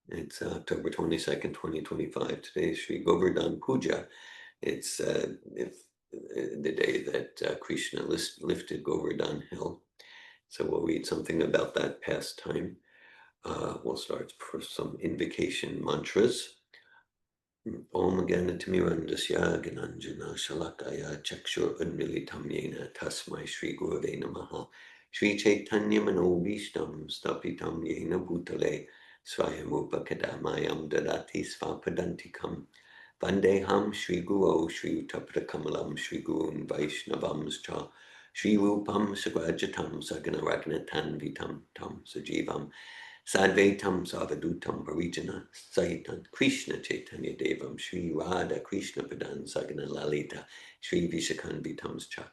It's October 22nd, 2025. Today is Sri Govardhan-Puja. It's the day that Krishna lifted Govardhan Hill. So we'll read something about that pastime. We'll start for some invocation mantras. Om Ganatimirandasya Gananjana Shalakaya Chakshur Unmilitam Yena Tasmai Shri Gurave Namaha Shri Chaitanya Manobishtam Stapitam Yena Bhutale Swayamupa Kadamayam Dadati Svapadantikam Vandeham Shri Guru Shri Utaprakamalam Shri Gurun Vaishnavams Cha Shri Rupam Sagrajatam Sagana Ragnatan Vitam Tam Sajivam Sadvaitam Savadutam Parijana Sahitan Krishna Chaitanya Devam Shri Radha Krishna Padan Sagana Lalita Shri Vishakan Vitams Cha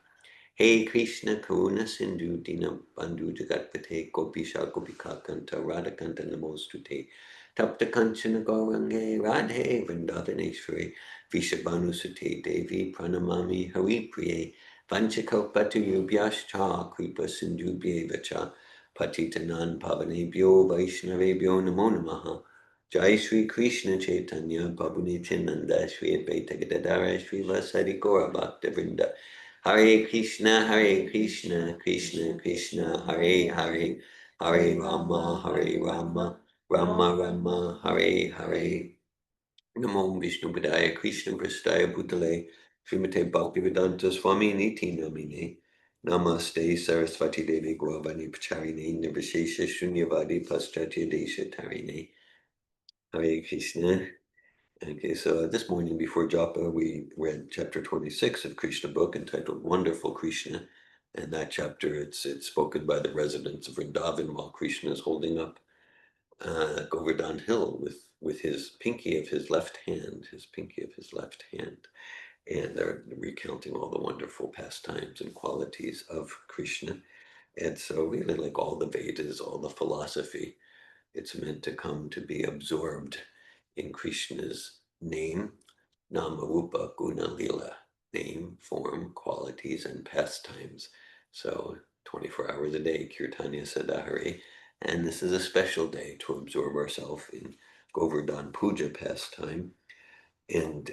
Hey Krishna Karuna Sindhu Dina Bandhu Jagatpate Gopisha Gopika Kanta Radha Kanta Namostute Tapta Kanchana Gaurange Radhe Vrindavaneshwari Vishabhanu Sute Devi Pranamami Hari Priye Vanchakalpatu Yubhyascha Kripa Sindhu Bhyevacha Patitanan Pavanebhyo Vaishnavebhyo Namo Namaha Jai Shri Krishna Chaitanya Prabhu Nityananda Shri Advaita Gadadara Shri Vasari Gaura Bhakta Vrinda Hare Krishna Krishna Krishna Hare Hare Hare Rama Rama Rama Hare Hare Namo Vishnu Padaya Krishna Prastaya Bhutale Srimate Bhaktivedanta Swami Niti Namine Namaste Saraswati Devi Gauravani Pacharine Nirvishesha Shunyavadi Paschatya Desha Tarine Hare Krishna. Okay, so this morning before Japa, we read chapter 26 of Krishna book entitled Wonderful Krishna. And that chapter, it's spoken by the residents of Vrindavan while Krishna is holding up Govardhan Hill with his pinky of his left hand, and they're recounting all the wonderful pastimes and qualities of Krishna. And so really like all the Vedas, all the philosophy, it's meant to come to be absorbed in Krishna's name, Nama Rupa Guna Lila, name, form, qualities, and pastimes. So 24 hours a day, Kirtanya Sadahari. And this is a special day to absorb ourselves in Govardhan-Puja pastime. And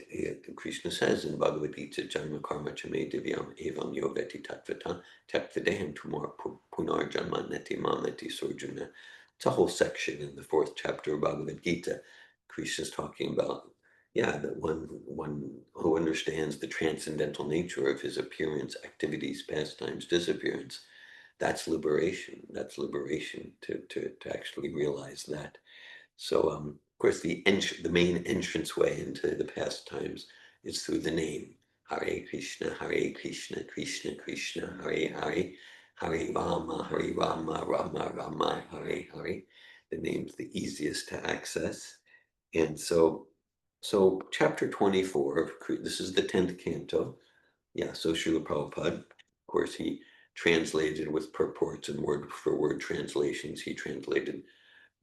Krishna says in Bhagavad Gita, Janma Karma Chame Divyam Evam Yoveti Tatvata Takvideham Tumar Punar Janma Neti Mameti Surjuna. It's a whole section in the 4th chapter of Bhagavad Gita. Krishna's talking about, that one who understands the transcendental nature of his appearance, activities, pastimes, disappearance. That's liberation. That's liberation to actually realize that. So, of course, the main entranceway into the pastimes is through the name. Hare Krishna, Krishna Krishna, Hare Hare, Hare Rama, Rama Rama, Hare Hare. The name's the easiest to access. And so chapter 24 of, this is the 10th canto. Yeah, so Srila Prabhupada, of course, he translated with purports and word for word translations. He translated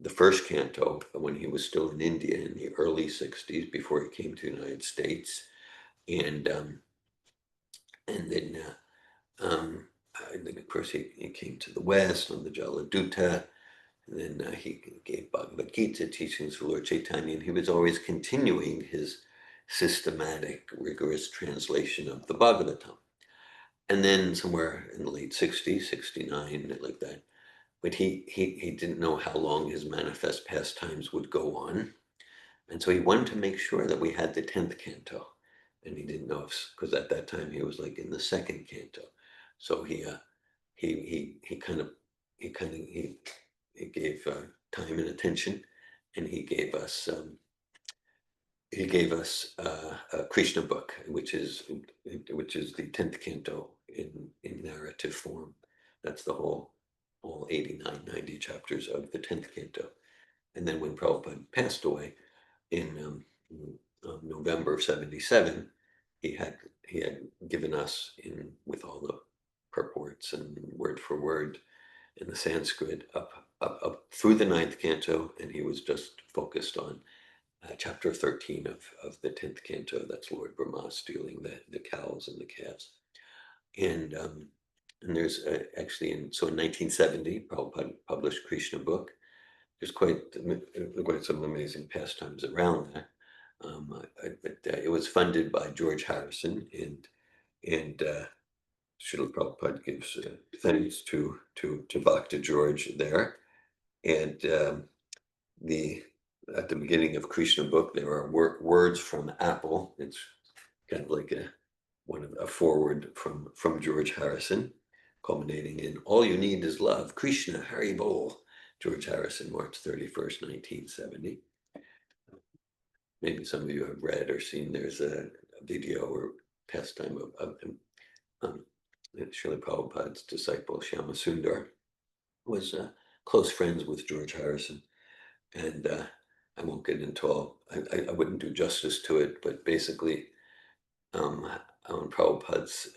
the first canto when he was still in India in the early 60s before he came to the United States. And then of course, he came to the West on the Jaladuta. And then he gave Bhagavad Gita teachings for Lord Chaitanya, and he was always continuing his systematic, rigorous translation of the Bhagavatam. And then somewhere in the late 60s, 69, like that, but he didn't know how long his manifest pastimes would go on. And so he wanted to make sure that we had the 10th canto. And he didn't know if, because at that time he was like in the 2nd canto. So he gave time and attention, and he gave us a Krishna book, which is the 10th canto in narrative form. That's the whole 89, 90 chapters of the 10th canto. And then when Prabhupada passed away in November of 77, he had given us with all the purports and word for word in the Sanskrit up through the 9th canto, and he was just focused on chapter 13 of the 10th canto. That's Lord Brahma stealing the cows and the calves. And there's actually, in 1970, Prabhupada published Krishna book. there's quite some amazing pastimes around that. But it was funded by George Harrison, and Srila Prabhupada gives thanks to Bhakta George there. And the at the beginning of Krishna book, there are words from Apple. It's kind of like a forward from George Harrison, culminating in "All you need is love." Krishna Hari Bol. George Harrison, March 31st, 1970. Maybe some of you have read or seen. There's a video or pastime of Srila Prabhupada's disciple Shyama Sundar was close friends with George Harrison, and I won't get into all. I wouldn't do justice to it, but basically, on Prabhupada's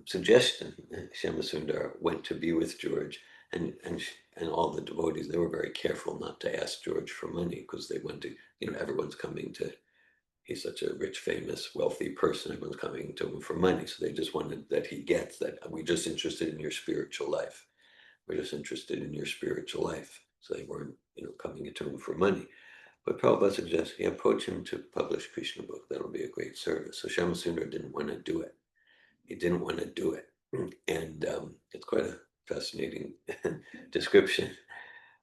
suggestion, Shyama Sundar went to be with George, and all the devotees, they were very careful not to ask George for money, because they went to, everyone's coming to. He's such a rich, famous, wealthy person. Everyone's coming to him for money, so they just wanted that he gets that. We're just interested in your spiritual life. We're just interested in your spiritual life. So they weren't, coming to him for money. But Prabhupada suggested, approach him to publish Krishna book. That'll be a great service. So Shyama Sundar didn't want to do it. He didn't want to do it. And it's quite a fascinating description.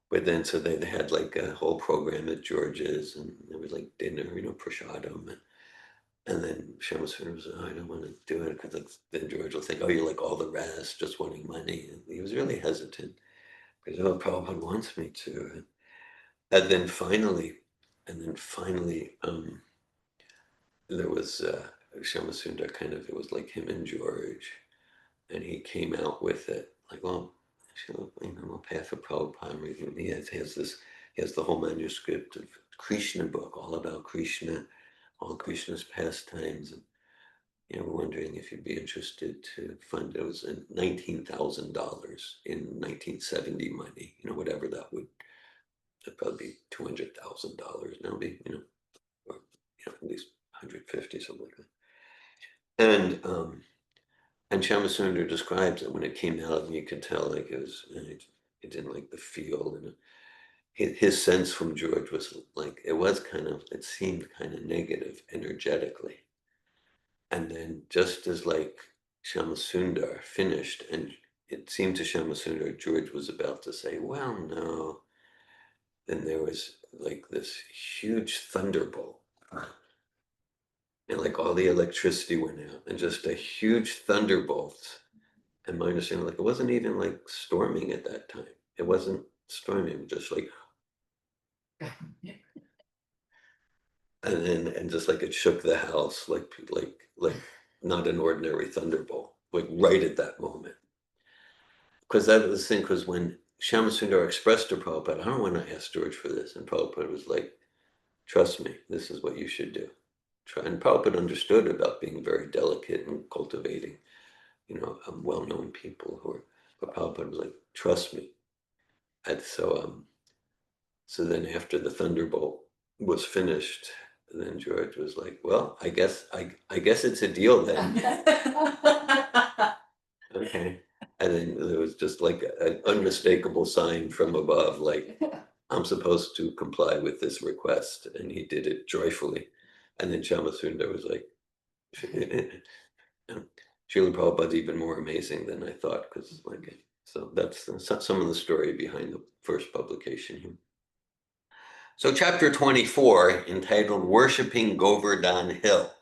But then, so they had like a whole program at George's, and there was like dinner, prasadam. And then Shyama Sundar was, I don't want to do it, because then George will think, oh, you're like all the rest, just wanting money. And he was really hesitant, because, oh, Prabhupada wants me to. And then finally, there was Shyama Sundar it was like him and George, and he came out with it, like, well, path of Prabhupada. He has the whole manuscript of Krishna book, all about Krishna, all Krishna's pastimes, and we're wondering if you'd be interested to fund. It was $19,000 in 1970 money, whatever that would. It'd probably be $200,000 now, or at least 150, something like that. And Shyama Sundar describes it when it came out, and you could tell like it didn't like the feel, and his sense from George was like it seemed kind of negative energetically. And then just as like Shyama Sundar finished, and it seemed to Shyama Sundar George was about to say, well, no. Then there was like this huge thunderbolt, and like all the electricity went out, and just a huge thunderbolt. And my understanding, like, it wasn't even like storming at that time. It wasn't storming, just like, and just like it shook the house, like not an ordinary thunderbolt, like right at that moment. Because that was the thing, because when Shyama Sundar expressed to Prabhupada, I don't want to ask George for this, and Prabhupada was like, trust me, this is what you should do. And Prabhupada understood about being very delicate and cultivating, well-known people but Prabhupada was like, trust me. And so then after the thunderbolt was finished, then George was like, well, I guess it's a deal then. Okay. And then there was just like an unmistakable sign from above, like, I'm supposed to comply with this request. And he did it joyfully. And then Shyama Sundar was like, Srila Prabhupada's even more amazing than I thought, because so that's some of the story behind the first publication here. So chapter 24, entitled Worshipping Govardhan Hill.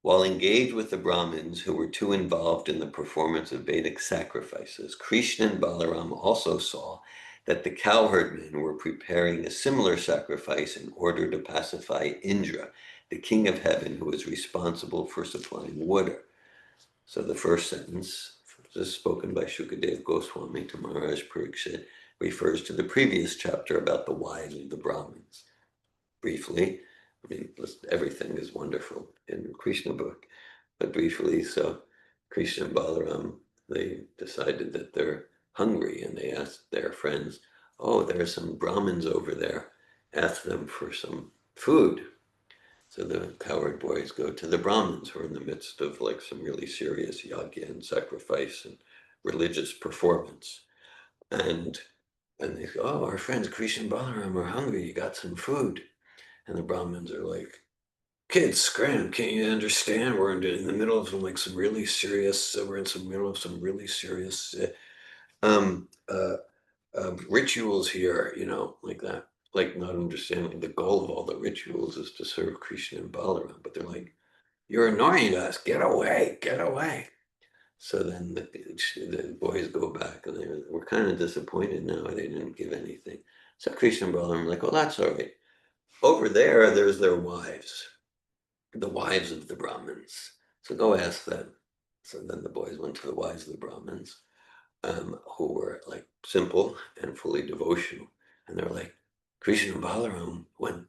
While engaged with the Brahmins who were too involved in the performance of Vedic sacrifices, Krishna and Balaram also saw that the cowherdmen were preparing a similar sacrifice in order to pacify Indra, the king of heaven, who was responsible for supplying water. So the first sentence, this is spoken by Shukadev Goswami to Maharaj Pariksit, refers to the previous chapter about the wives of the Brahmins. Briefly, everything is wonderful in Krishna book, but briefly, so Krishna and Balaram, they decided that they're hungry, and they asked their friends, oh, there are some Brahmins over there, ask them for some food. So the cowherd boys go to the Brahmins, who are in the midst of like some really serious yajna and sacrifice and religious performance. And And they go, oh, our friends Krishna and Balaram are hungry. You got some food? And the Brahmins are like, kids, scram! Can't you understand? We're in the middle of some really serious. We're in some middle of some really serious um, uh, rituals here. Like that. Like not understanding the goal of all the rituals is to serve Krishna and Balaram, but they're like, you're annoying us. Get away! Get away! So then the boys go back and we're kind of disappointed now they didn't give anything. So Krishna and Balaram are like, well, that's all right. Over there's their wives, the wives of the Brahmins. So go ask them. So then the boys went to the wives of the Brahmins, who were like simple and fully devotional. And they're like, Krishna and Balaram, when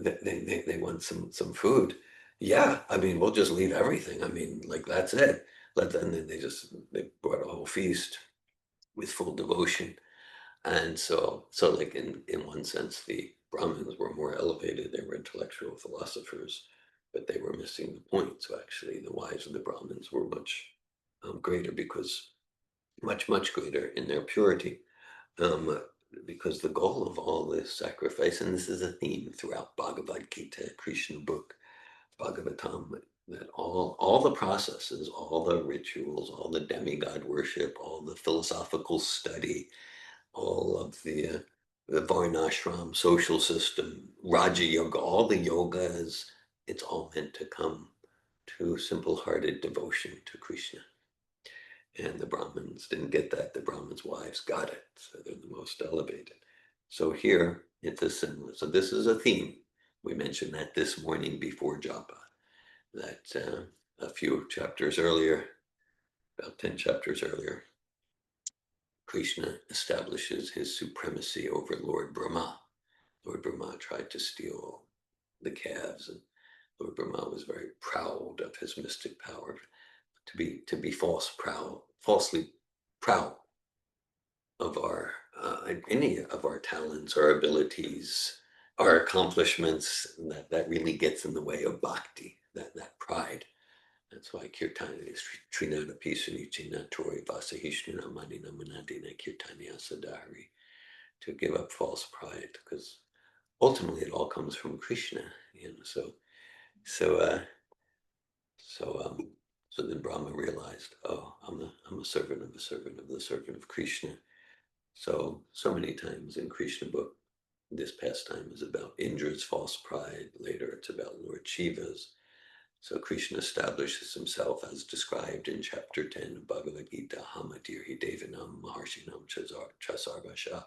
they want some food. Yeah, I mean, we'll just leave everything. I mean, like that's it. And then they brought a whole feast with full devotion. And so like in one sense, the Brahmins were more elevated. They were intellectual philosophers, but they were missing the point. So actually, the wives of the Brahmins were much greater because much greater in their purity. Um, because the goal of all this sacrifice, and this is a theme throughout Bhagavad Gita, Krishna book, Bhagavatam, that all the processes, all the rituals, all the demigod worship, all the philosophical study, all of the Varnashram social system, Raja Yoga, all the yogas, it's all meant to come to simple-hearted devotion to Krishna. And the Brahmins didn't get that. The Brahmins' wives got it. So they're the most elevated. So here it's a similar. So this is a theme. We mentioned that this morning before japa, that a few chapters earlier, about 10 chapters earlier, Krishna establishes his supremacy over Lord Brahma. Lord Brahma tried to steal the calves, and Lord Brahma was very proud of his mystic power, to be falsely proud of our any of our talents, our abilities, our accomplishments. That really gets in the way of bhakti. That pride. That's why kirtana is trinada pisani chinatori vasahishna manina manadina kirtanya sadari, to give up false pride, because ultimately it all comes from Krishna. So so so then Brahma realized, oh, I'm a servant of a servant of the servant of Krishna. So many times in Krishna book, this pastime is about Indra's false pride. Later, it's about Lord Shiva's. So Krishna establishes himself as described in chapter 10 of Bhagavad Gita, Hamatirhi Devanam Maharshinam Chasarvasha.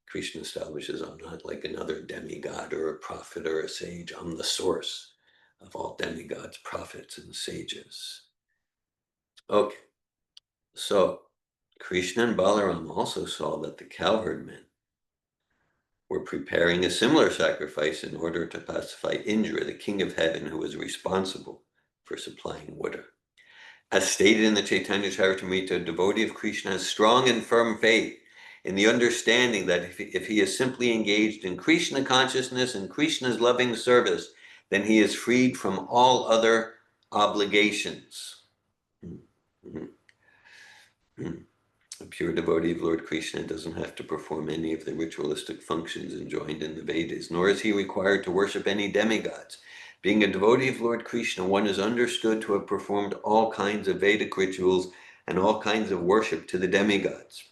Krishna establishes, I'm not like another demigod or a prophet or a sage. I'm the source of all demigods, prophets, and sages. Okay, so Krishna and Balaram also saw that the cowherd men were preparing a similar sacrifice in order to pacify Indra, the king of heaven, who was responsible for supplying water. As stated in the Chaitanya Charitamrita, a devotee of Krishna has strong and firm faith in the understanding that if he is simply engaged in Krishna consciousness and Krishna's loving service, then he is freed from all other obligations. A pure devotee of Lord Krishna doesn't have to perform any of the ritualistic functions enjoined in the Vedas, nor is he required to worship any demigods. Being a devotee of Lord Krishna, one is understood to have performed all kinds of Vedic rituals and all kinds of worship to the demigods.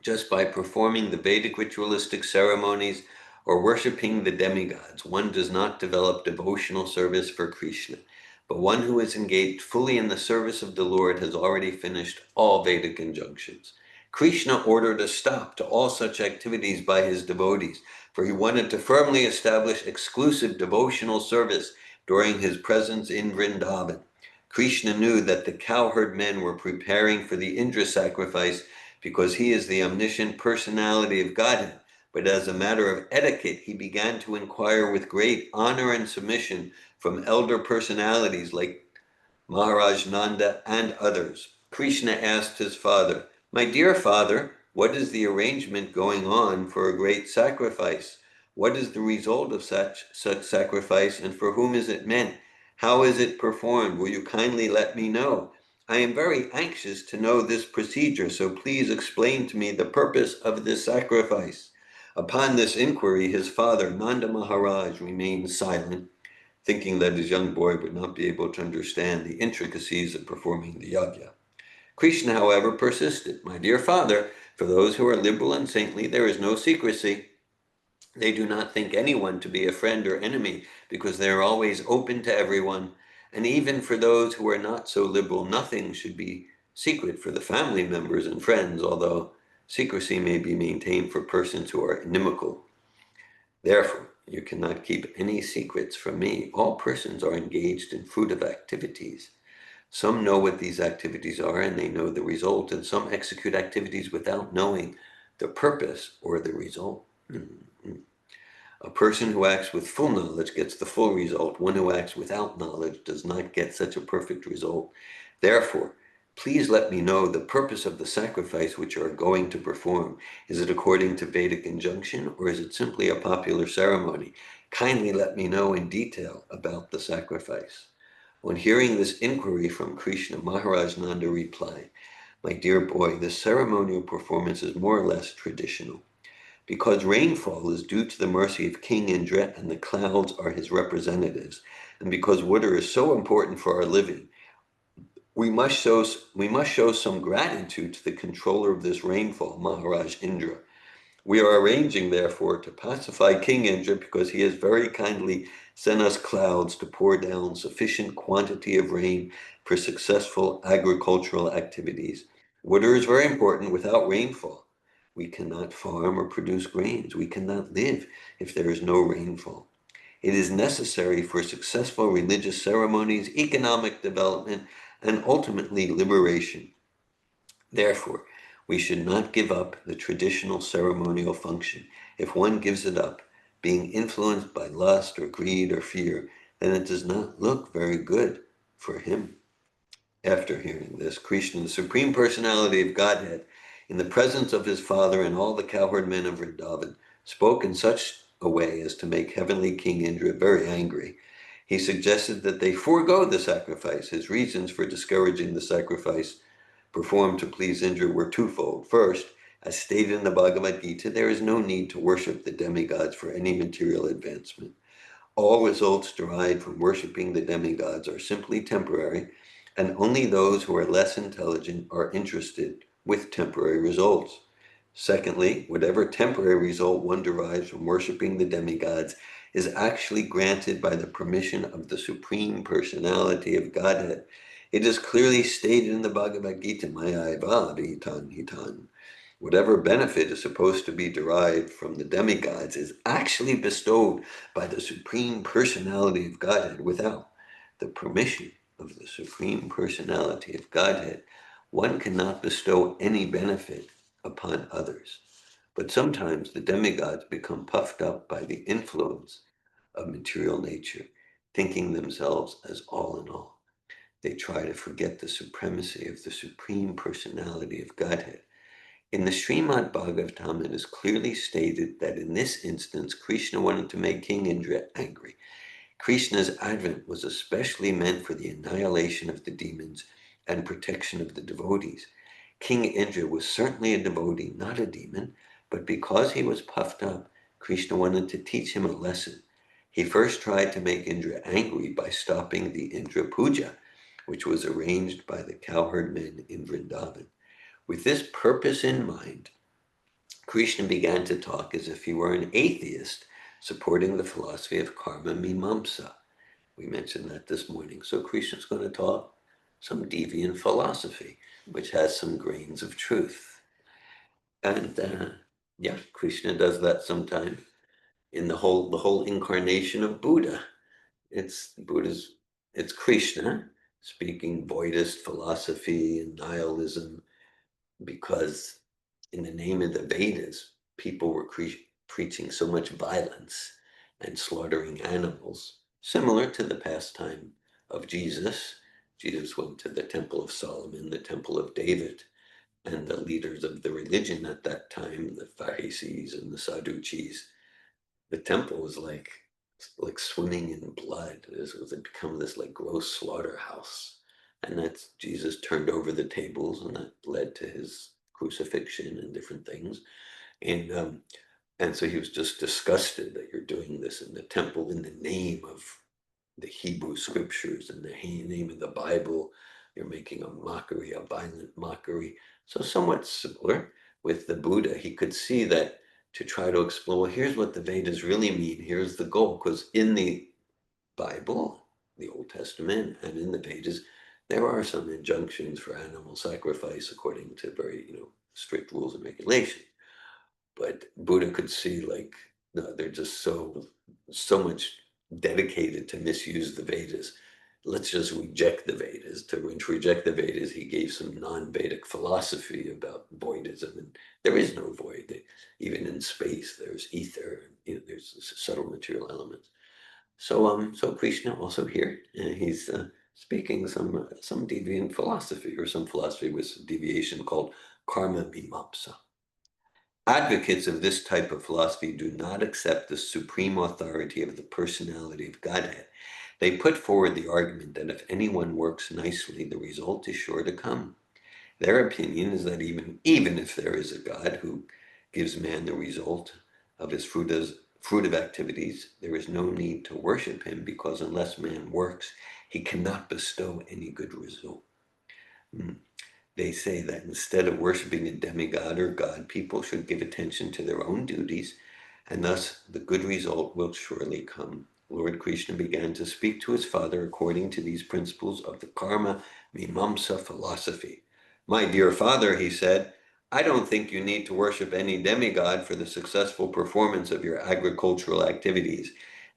Just by performing the Vedic ritualistic ceremonies or worshipping the demigods, one does not develop devotional service for Krishna. But one who is engaged fully in the service of the Lord has already finished all Vedic injunctions. Krishna ordered a stop to all such activities by his devotees, for he wanted to firmly establish exclusive devotional service during his presence in Vrindavan. Krishna knew that the cowherd men were preparing for the Indra sacrifice because he is the omniscient personality of Godhead. But as a matter of etiquette, he began to inquire with great honor and submission from elder personalities like Maharaj Nanda and others. Krishna asked his father, "My dear father, what is the arrangement going on for a great sacrifice? What is the result of such sacrifice, and for whom is it meant? How is it performed? Will you kindly let me know?" I am very anxious to know this procedure, so please explain to me the purpose of this sacrifice. Upon this inquiry, his father, Nanda Maharaj, remained silent, thinking that his young boy would not be able to understand the intricacies of performing the yajna. Krishna, however, persisted. My dear father, for those who are liberal and saintly, there is no secrecy. They do not think anyone to be a friend or enemy because they are always open to everyone. And even for those who are not so liberal, nothing should be secret for the family members and friends, although secrecy may be maintained for persons who are inimical. Therefore, you cannot keep any secrets from me. All persons are engaged in fruitive activities. Some know what these activities are and they know the result, and some execute activities without knowing the purpose or the result. A person who acts with full knowledge gets the full result. One who acts without knowledge does not get such a perfect result. Therefore, please let me know the purpose of the sacrifice which you are going to perform. Is it according to Vedic injunction, or is it simply a popular ceremony? Kindly let me know in detail about the sacrifice. On hearing this inquiry from Krishna, Maharaj Nanda replied, My dear boy, the ceremonial performance is more or less traditional. Because rainfall is due to the mercy of King Indra and the clouds are his representatives, and because water is so important for our living, we must show some gratitude to the controller of this rainfall, Maharaj Indra. We are arranging, therefore, to pacify King Indra because he has very kindly sent us clouds to pour down sufficient quantity of rain for successful agricultural activities. Water is very important. Without rainfall, we cannot farm or produce grains. We cannot live if there is no rainfall. It is necessary for successful religious ceremonies, economic development, and ultimately liberation. Therefore, we should not give up the traditional ceremonial function. If one gives it up, being influenced by lust or greed or fear, then it does not look very good for him. After hearing this, Krishna, the Supreme Personality of Godhead, in the presence of his father and all the cowherd men of Vrindavan, spoke in such a way as to make heavenly King Indra very angry. He suggested that they forego the sacrifice. His reasons for discouraging the sacrifice performed to please Indra were twofold. First, as stated in the Bhagavad Gita, there is no need to worship the demigods for any material advancement. All results derived from worshiping the demigods are simply temporary, and only those who are less intelligent are interested with temporary results. Secondly, whatever temporary result one derives from worshiping the demigods is actually granted by the permission of the Supreme Personality of Godhead. It is clearly stated in the Bhagavad Gita, Maya eva hitan hitan. Whatever benefit is supposed to be derived from the demigods is actually bestowed by the Supreme Personality of Godhead without the permission of the Supreme Personality of Godhead. One cannot bestow any benefit upon others. But sometimes the demigods become puffed up by the influence of material nature, thinking themselves as all in all. They try to forget the supremacy of the Supreme Personality of Godhead. In the Srimad Bhagavatam, it is clearly stated that in this instance, Krishna wanted to make King Indra angry. Krishna's advent was especially meant for the annihilation of the demons and protection of the devotees. King Indra was certainly a devotee, not a demon, but because he was puffed up, Krishna wanted to teach him a lesson. He first tried to make Indra angry by stopping the Indra Puja, which was arranged by the cowherd men in Vrindavan. With this purpose in mind, Krishna began to talk as if he were an atheist, supporting the philosophy of karma mimamsa. We mentioned that this morning. So Krishna's going to talk some deviant philosophy, which has some grains of truth. And yeah, Krishna does that sometime in the whole incarnation of Buddha. It's Krishna speaking Buddhist philosophy and nihilism because in the name of the Vedas, people were preaching so much violence and slaughtering animals, similar to the pastime of Jesus. Jesus went to the Temple of Solomon, the Temple of David, and the leaders of the religion at that time, the Pharisees and the Sadducees, the temple was like swimming in blood. It had become this like gross slaughterhouse. And that's Jesus turned over the tables, and that led to his crucifixion and different things. And so he was just disgusted that you're doing this in the temple in the name of the Hebrew scriptures and the name of the Bible. You're making a mockery, a violent mockery. So somewhat similar with the Buddha. He could see that to try to explore, well, here's what the Vedas really mean. Here's the goal. Because in the Bible, the Old Testament, and in the Vedas, there are some injunctions for animal sacrifice according to very, strict rules and regulations. But Buddha could see, like, no, they're just so much dedicated to misuse the Vedas. Let's just reject the Vedas. To reject the Vedas, he gave some non-Vedic philosophy about voidism, and there is no void. Even in space, there's ether, and there's subtle material elements. So Krishna also here, he's speaking some deviant philosophy, or some philosophy with deviation called karma mimamsa. Advocates of this type of philosophy do not accept the supreme authority of the personality of Godhead. They put forward the argument that if anyone works nicely, the result is sure to come. Their opinion is that even if there is a God who gives man the result of his fruit of activities, there is no need to worship him, because unless man works, he cannot bestow any good result. They say that instead of worshiping a demigod or god, people should give attention to their own duties, and thus the good result will surely come. Lord Krishna began to speak to his father according to these principles of the karma mimamsa philosophy. My dear father, he said, I don't think you need to worship any demigod for the successful performance of your agricultural activities.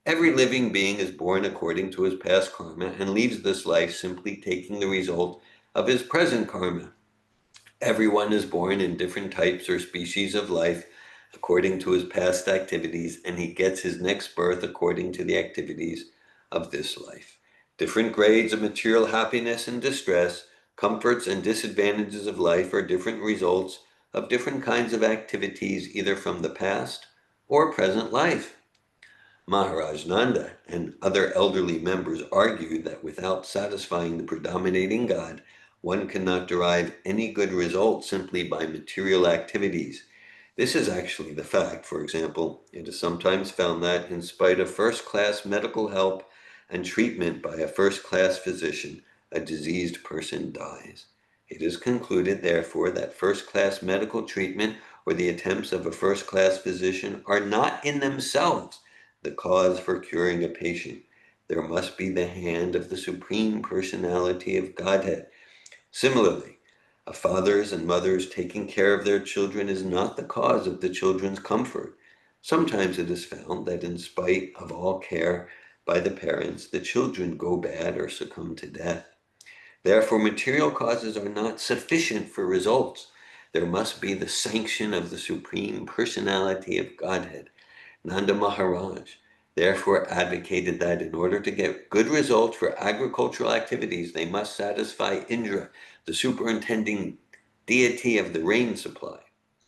Every living being is born according to his past karma and leaves this life simply taking the result of his present karma. Everyone is born in different types or species of life according to his past activities, and he gets his next birth according to the activities of this life. Different grades of material happiness and distress, comforts and disadvantages of life are different results of different kinds of activities, either from the past or present life. Maharaj Nanda and other elderly members argued that without satisfying the predominating God, one cannot derive any good result simply by material activities. This is actually the fact. For example, it is sometimes found that in spite of first-class medical help and treatment by a first-class physician, a diseased person dies. It is concluded, therefore, that first-class medical treatment or the attempts of a first-class physician are not in themselves the cause for curing a patient. There must be the hand of the Supreme Personality of Godhead. Similarly, a father's and mother's taking care of their children is not the cause of the children's comfort. Sometimes it is found that in spite of all care by the parents, the children go bad or succumb to death. Therefore, material causes are not sufficient for results. There must be the sanction of the Supreme Personality of Godhead. Nanda Maharaj therefore advocated that in order to get good results for agricultural activities, they must satisfy Indra, the superintending deity of the rain supply.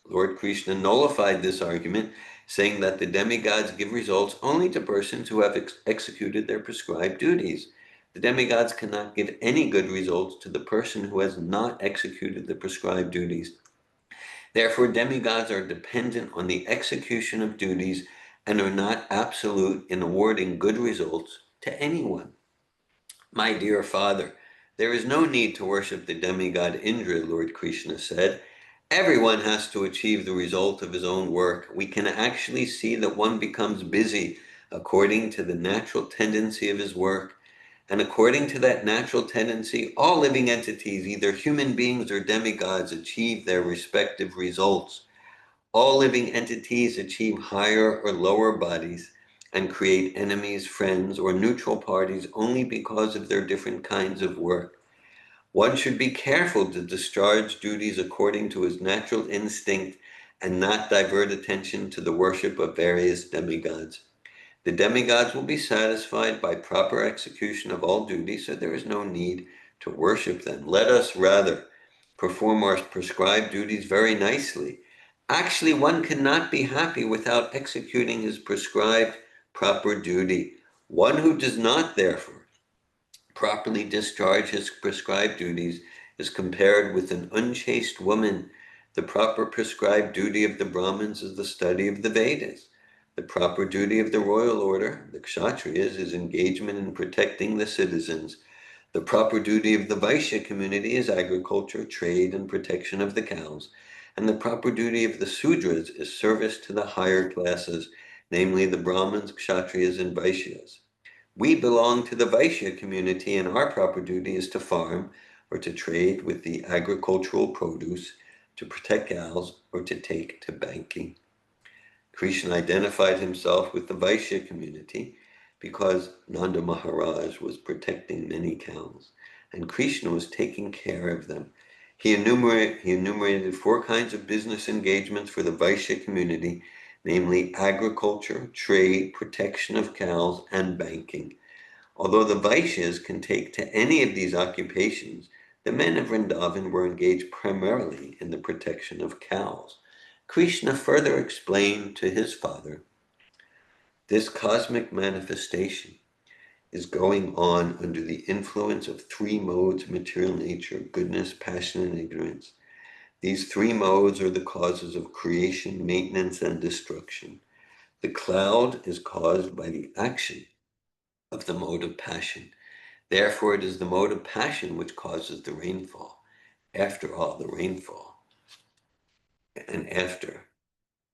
Lord Krishna nullified this argument, saying that the demigods give results only to persons who have executed their prescribed duties. The demigods cannot give any good results to the person who has not executed the prescribed duties. Therefore, demigods are dependent on the execution of duties and are not absolute in awarding good results to anyone. My dear father, there is no need to worship the demigod Indra, Lord Krishna said. Everyone has to achieve the result of his own work. We can actually see that one becomes busy according to the natural tendency of his work. And according to that natural tendency, all living entities, either human beings or demigods, achieve their respective results. All living entities achieve higher or lower bodies and create enemies, friends, or neutral parties only because of their different kinds of work. One should be careful to discharge duties according to his natural instinct and not divert attention to the worship of various demigods. The demigods will be satisfied by proper execution of all duties, so there is no need to worship them. Let us rather perform our prescribed duties very nicely. Actually, one cannot be happy without executing his prescribed proper duty. One who does not, therefore, properly discharge his prescribed duties is compared with an unchaste woman. The proper prescribed duty of the Brahmins is the study of the Vedas. The proper duty of the royal order, the Kshatriyas, is engagement in protecting the citizens. The proper duty of the Vaishya community is agriculture, trade, and protection of the cows. And the proper duty of the Sudras is service to the higher classes, namely the Brahmins, Kshatriyas, and Vaishyas. We belong to the Vaishya community, and our proper duty is to farm or to trade with the agricultural produce, to protect cows, or to take to banking. Krishna identified himself with the Vaishya community because Nanda Maharaj was protecting many cows, and Krishna was taking care of them. He enumerated 4 kinds of business engagements for the Vaishya community, namely agriculture, trade, protection of cows, and banking. Although the Vaishyas can take to any of these occupations, the men of Vrindavan were engaged primarily in the protection of cows. Krishna further explained to his father, this cosmic manifestation is going on under the influence of 3 modes of material nature: goodness, passion, and ignorance. These 3 modes are the causes of creation, maintenance, and destruction. The cloud is caused by the action of the mode of passion. Therefore, it is the mode of passion which causes the rainfall. After all, the rainfall, and after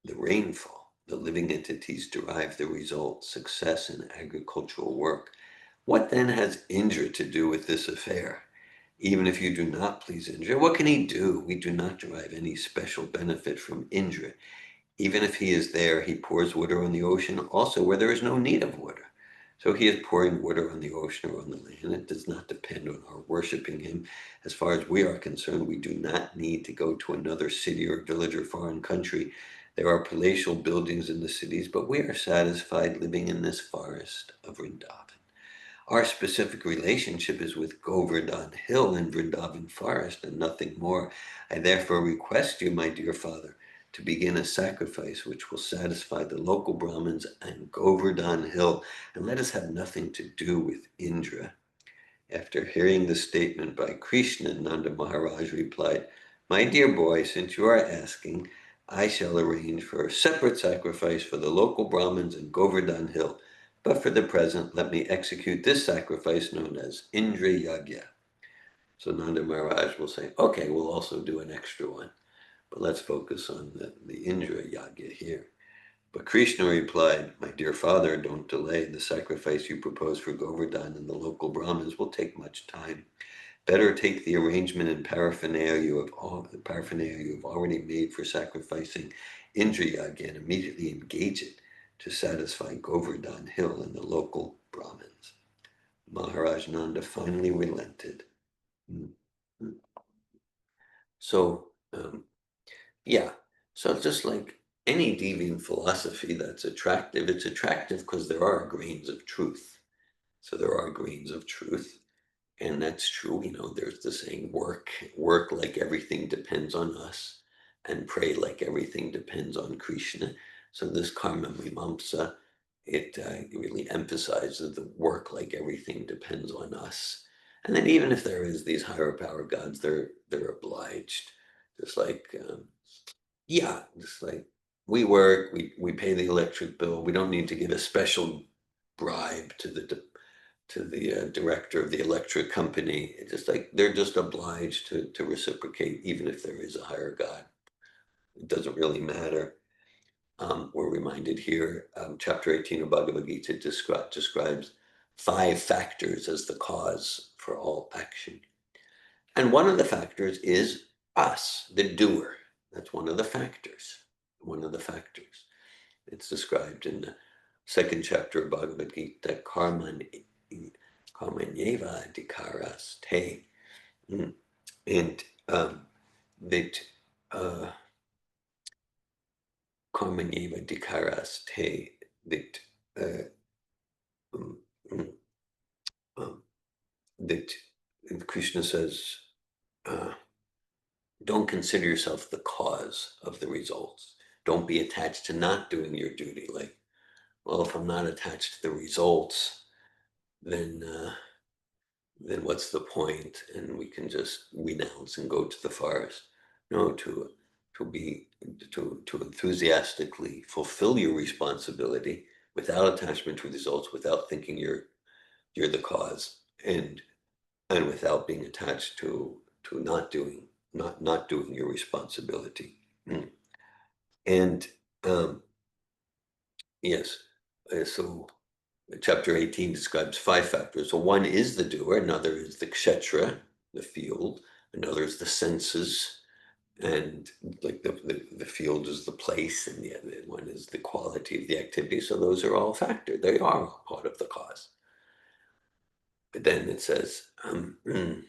the rainfall, the living entities derive the result, success in agricultural work. What then has Indra to do with this affair? Even if you do not please Indra, what can he do? We do not derive any special benefit from Indra. Even if he is there, he pours water on the ocean also where there is no need of water. So he is pouring water on the ocean or on the land. It does not depend on our worshiping him. As far as we are concerned, we do not need to go to another city or village or foreign country. There are palatial buildings in the cities, but we are satisfied living in this forest of Vrindavan. Our specific relationship is with Govardhan Hill and Vrindavan Forest and nothing more. I therefore request you, my dear father, to begin a sacrifice which will satisfy the local Brahmins and Govardhan Hill, and let us have nothing to do with Indra. After hearing the statement by Krishna, Nanda Maharaj replied, my dear boy, since you are asking, I shall arrange for a separate sacrifice for the local Brahmins and Govardhan Hill. But for the present, let me execute this sacrifice known as Indra Yagya. So Nanda Maharaj will say, okay, we'll also do an extra one, but let's focus on the Indra Yagya here. But Krishna replied, my dear father, don't delay. The sacrifice you propose for Govardhan and the local Brahmins will take much time. Better take the arrangement and paraphernalia you have already made for sacrificing Indra Yagya and immediately engage it to satisfy Govardhan Hill and the local Brahmins. Maharaj Nanda finally relented. So, yeah, so just like any deviant philosophy that's attractive, it's attractive because there are grains of truth. So there are grains of truth, and that's true. There's the saying, work like everything depends on us, and pray like everything depends on Krishna. So this karma mimamsa, it really emphasizes the work like everything depends on us. And then even if there is these higher power gods, they're obliged. Just like, just like we work, we pay the electric bill. We don't need to give a special bribe to the director of the electric company. It's just like they're just obliged to reciprocate, even if there is a higher God. It doesn't really matter. We're reminded here, chapter 18 of Bhagavad Gita describes 5 factors as the cause for all action. And one of the factors is us, the doer. That's one of the factors. One of the factors. It's described in the 2nd chapter of Bhagavad Gita, karmanyeva adhikaras te. And that karmanyeva adhikaras te, that that Krishna says, don't consider yourself the cause of the results. Don't be attached to not doing your duty. Like, well, if I'm not attached to the results, then then what's the point? And we can just renounce and go to the forest. No, to enthusiastically fulfill your responsibility without attachment to results, without thinking you're the cause, and without being attached to not doing your responsibility. And yes, so chapter 18 describes 5 factors. So one is the doer, another is the kshetra, the field, another is the senses, and like the field is the place, and the other one is the quality of the activity. So those are all factors. They are part of the cause. But then it says, then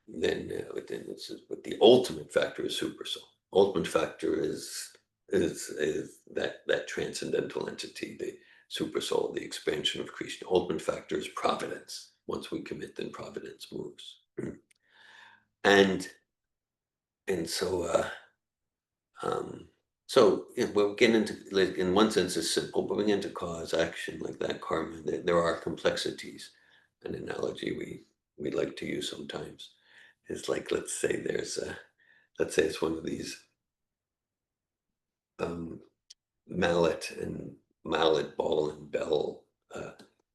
it says, but the ultimate factor is supersoul. Ultimate factor is that transcendental entity, the supersoul, the expansion of Krishna. Ultimate factor is providence. Once we commit, then providence moves. And so we'll get into, like, in one sense it's simple, but we get into cause, action, like that karma. There are complexities. An analogy we like to use sometimes is like, let's say it's one of these mallet ball and bell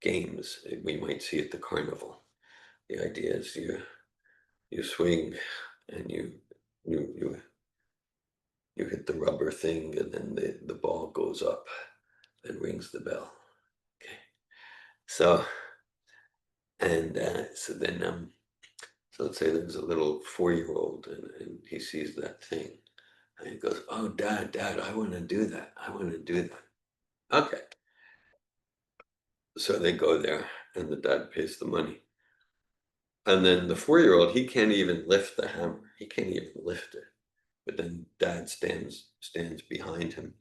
games we might see at the carnival. The idea is you swing and you hit the rubber thing, and then the ball goes up and rings the bell. Okay, so so let's say there's a little 4-year-old, and he sees that thing, and he goes, "Oh, Dad, I want to do that. I want to do that." Okay, so they go there, and the dad pays the money, and then the 4-year-old, he can't even lift the hammer. He can't even lift it. But then Dad stands behind him.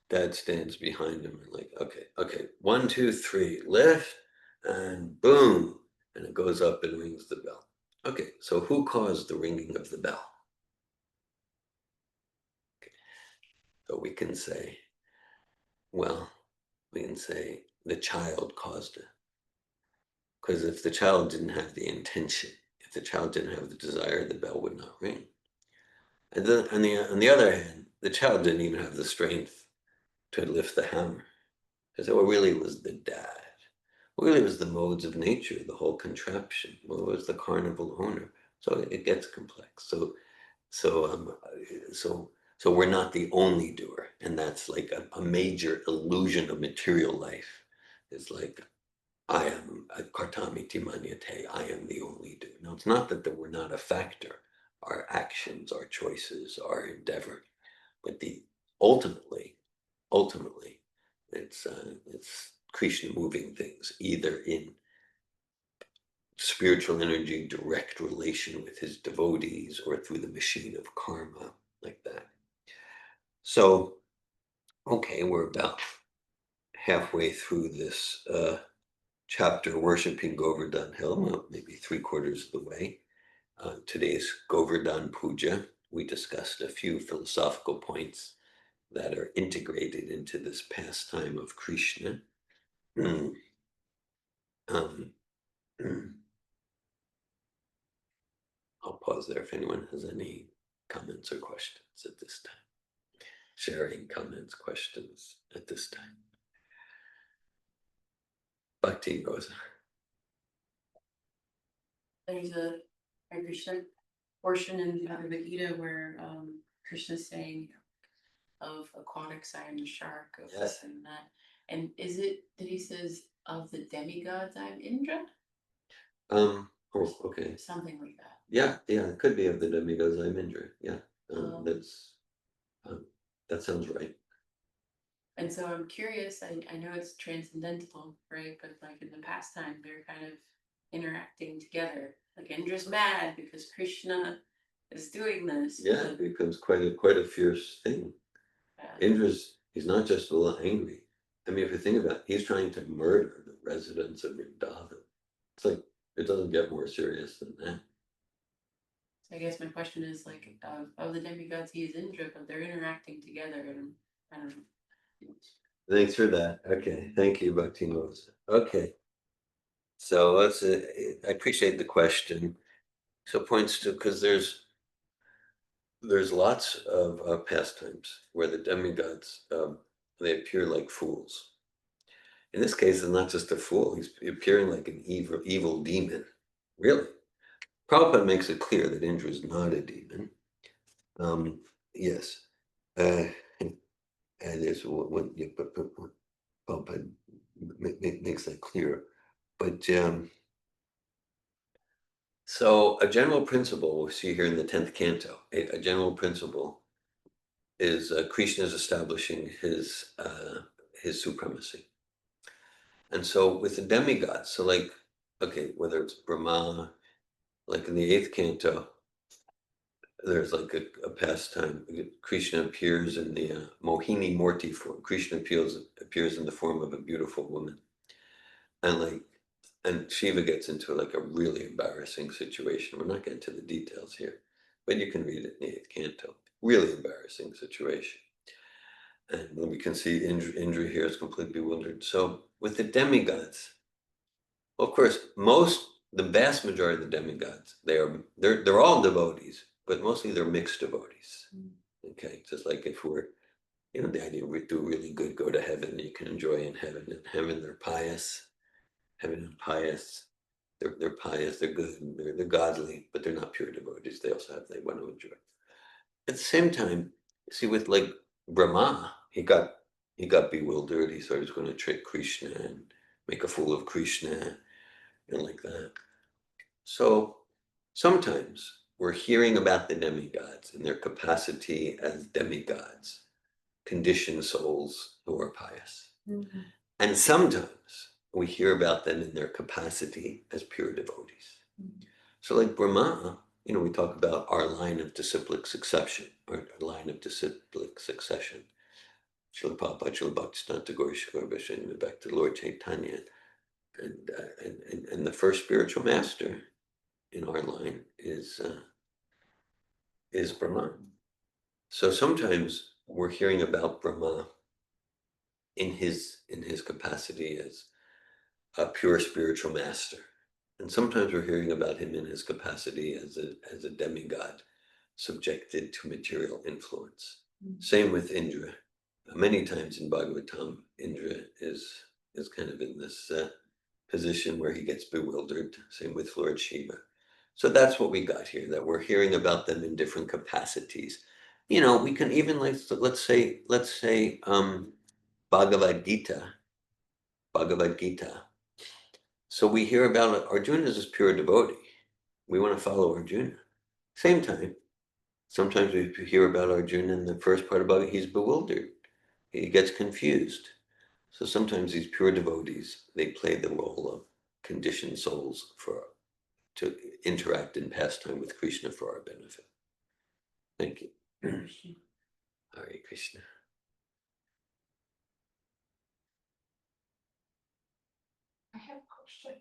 Dad stands behind him and like, okay, 1, 2, 3, lift, and boom, and it goes up and rings the bell. Okay, so who caused the ringing of the bell? Okay. So we can say the child caused it. Because if the child didn't have the intention, if the child didn't have the desire, the bell would not ring. And then on the other hand, the child didn't even have the strength to lift the hammer. So what really was the dad? What really was the modes of nature, the whole contraption? What was the carnival owner? So it gets complex. So we're not the only doer, and that's like a major illusion of material life. It's like, I am kartami timanyate, I am the only doer. Now, it's not that we're not a factor. Our actions, our choices, our endeavor, but ultimately, it's Krishna moving things, either in spiritual energy, direct relation with his devotees, or through the machine of karma, like that. So, okay, we're about halfway through this chapter, Worshipping Govardhan Hill, well, maybe 3/4 of the way. Today's Govardhan-Puja. We discussed a few philosophical points that are integrated into this pastime of Krishna. um, I'll pause there if anyone has any comments or questions at this time. Sharing comments, questions at this time. Bhakti Rosa. There's a Hare Krishna portion in the Bhagavad Gita where Krishna's saying, of aquatics I am a shark, of Yes. this and that. And is it that he says of the demigods I'm Indra? Oh, okay. Something like that. Yeah, it could be of the demigods I'm Indra. Yeah, that sounds right. And so I'm curious, I know it's transcendental, right? But like in the pastime, they're kind of interacting together. Like Indra's mad because Krishna is doing this. Yeah, it becomes quite a fierce thing. He's not just a little angry. I mean, if you think about it, he's trying to murder the residents of Vrindavan. It's like, it doesn't get more serious than that. So I guess my question is like, of the demigods, he is Indra, but they're interacting together, and I don't know. Thanks for that. Okay, thank you, Bhakti Moses. Okay, so I appreciate the question. So points to, because there's lots of pastimes where the demigods they appear like fools. In this case, it's not just a fool; he's appearing like an evil demon. Really, Prabhupada makes it clear that Indra is not a demon. Yes, and there's one. Yeah, but Prabhupada makes that clear. But so a general principle we see here in the 10th canto, a general principle is Krishna is establishing his supremacy. And so with the demigods, so like, okay, whether it's Brahma, like in the 8th canto, there's like a pastime. Krishna appears in the Mohini Morti form. Krishna appears in the form of a beautiful woman. And like, and Shiva gets into like a really embarrassing situation. We're not getting to the details here, but you can read it in the 8th canto. Really embarrassing situation. And we can see Indra here is completely bewildered. So with the demigods, well, of course, the vast majority of the demigods, they're all devotees, but mostly they're mixed devotees. Okay, just like if we're, the idea we do really good, go to heaven, you can enjoy in heaven. In heaven, they're pious. Heaven and pious. They're pious, they're good, they're godly, but they're not pure devotees. They want to enjoy. At the same time, see, with like Brahma, he got bewildered. He thought he was going to trick Krishna and make a fool of Krishna and like that. So sometimes we're hearing about the demigods and their capacity as demigods, conditioned souls who are pious. Mm-hmm. And sometimes we hear about them in their capacity as pure devotees. Mm-hmm. So like Brahma, we talk about our line of disciplic succession, or line of disciplic succession. Srila Prabhupada, Srila Bhaktisiddhanta Gaura Bhattacharya, back to Lord Chaitanya. And the first spiritual master in our line is Brahma. So sometimes we're hearing about Brahma in his capacity as a pure spiritual master. And sometimes we're hearing about him in his capacity as a demigod subjected to material influence. Mm-hmm. Same with Indra. Many times in Bhagavatam, Indra is kind of in this position where he gets bewildered. Same with Lord Shiva. So that's what we got here, that we're hearing about them in different capacities. We can even let's say Bhagavad Gita. So we hear about Arjuna as this pure devotee. We want to follow Arjuna. Same time, sometimes we hear about Arjuna in the first part about it, he's bewildered. He gets confused. So sometimes these pure devotees, they play the role of conditioned souls to interact in pastime with Krishna for our benefit. Thank you. Hare Krishna. I have a question.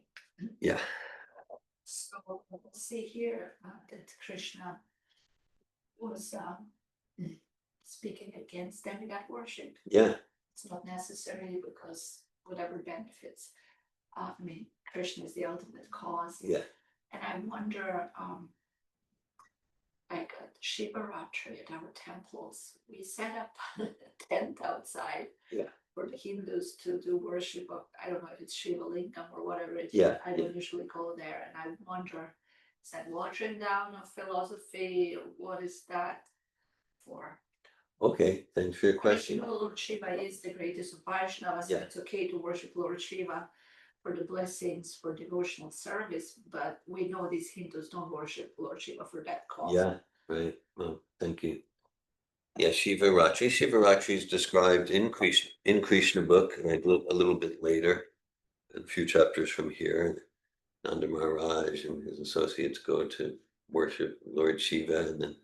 Yeah. So see here that Krishna was speaking against demigod worship. Yeah. It's not necessarily because whatever benefits. Krishna is the ultimate cause. Yeah. And I wonder, like at Shivaratri at our temples, we set up a tent outside. Yeah. For the Hindus to do worship of, I don't know if it's Shiva Lingam or whatever it is. Yeah, I don't usually go there, and I wonder, is that watering down of philosophy? What is that for? Okay, thanks for your question. Lord Shiva is the greatest of Vaishnavas, so it's okay to worship Lord Shiva for the blessings, for devotional service, but we know these Hindus don't worship Lord Shiva for that cause. Yeah, right. Well, thank you. Yeah, Shivaratri. Shivaratri is described in Krishna book, right, a little bit later, a few chapters from here. Nanda Maharaj and his associates go to worship Lord Shiva, and then